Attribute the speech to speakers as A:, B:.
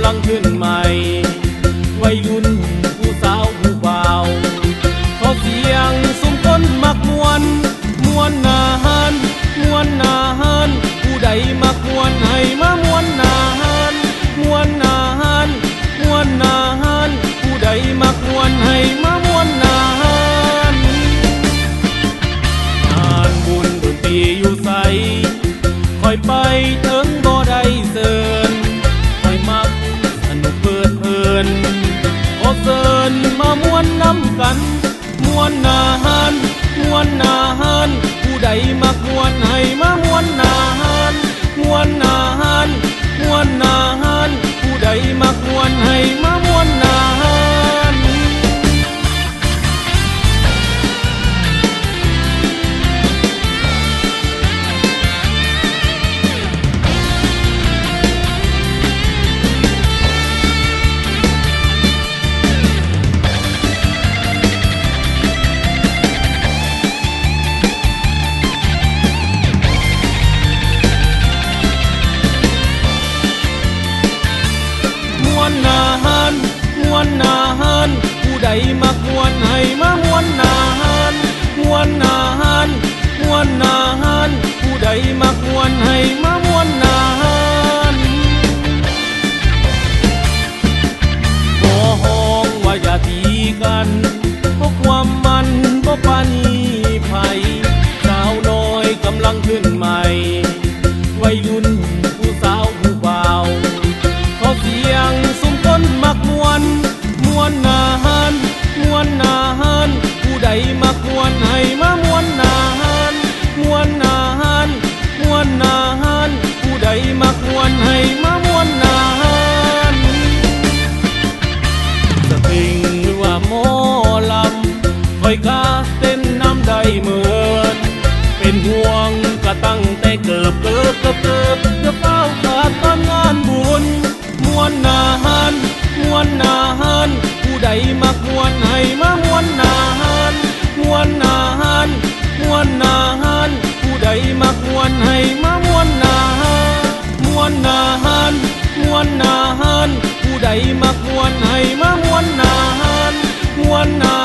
A: ลังขึ้นใหม่วัยรุ่นผู้สาวผู้บ่าวเขาเสียงสุมต้นมักมวนมวนนาฮานมวนนาฮานผู้ใดมักมวนให้มามวนนาฮานมวนนาฮานมวนนาฮานผู้ใดมักมวนให้มามวนนาฮานงานบุญดนตรีอยู่ใสคอยไปถึงบ่ได้เสินคอยมักสนุกเปิดเพลินขอเสินมามวนนำกันมวนนาฮานมวนนาฮานผู้ใดมักมวนให้มามวนนาฮานมวนนาฮานมวนนาฮานผู้ใดมักมวนให้มามวนนาฮานมวนนาฮานมวนนาฮานผู้ใดมักมวนให้มามวนนาฮานมวนนาฮานมวนนาฮานผู้ใดมักมวนให้มามวนนาฮานบ่ห้องว่าอย่าตีกันเพราะความมันบ่ปานีไผสาวน้อยกำลังขึ้นใหม่วัยรุ่นผู้สาวผู้บ่าวเขาเสียงสุมต้นมักมวนมวนนาฮานมวนนาฮานผู้ใดมักมวนให้มามวนนาฮานมวนนาฮานมวนนาฮานผู้ใดมักมวนให้มามวนนาฮานสตริงหรือว่าหมอลำคอยกาเต้นน้ำใดเหมือนเป็นห่วงก็ตั้งแต่เกิบเฝ้าขาดตอนงานบุญมวนนาฮานมวนนาฮานผู้ใดมักมวนให้มามวนนาฮานมวนนาฮานมวนนาฮานผู้ใดมักมวนให้มามวนนาฮานมวนนาฮานมวนนาฮานผู้ใดมักมวนให้มามวนนาฮานมวนนา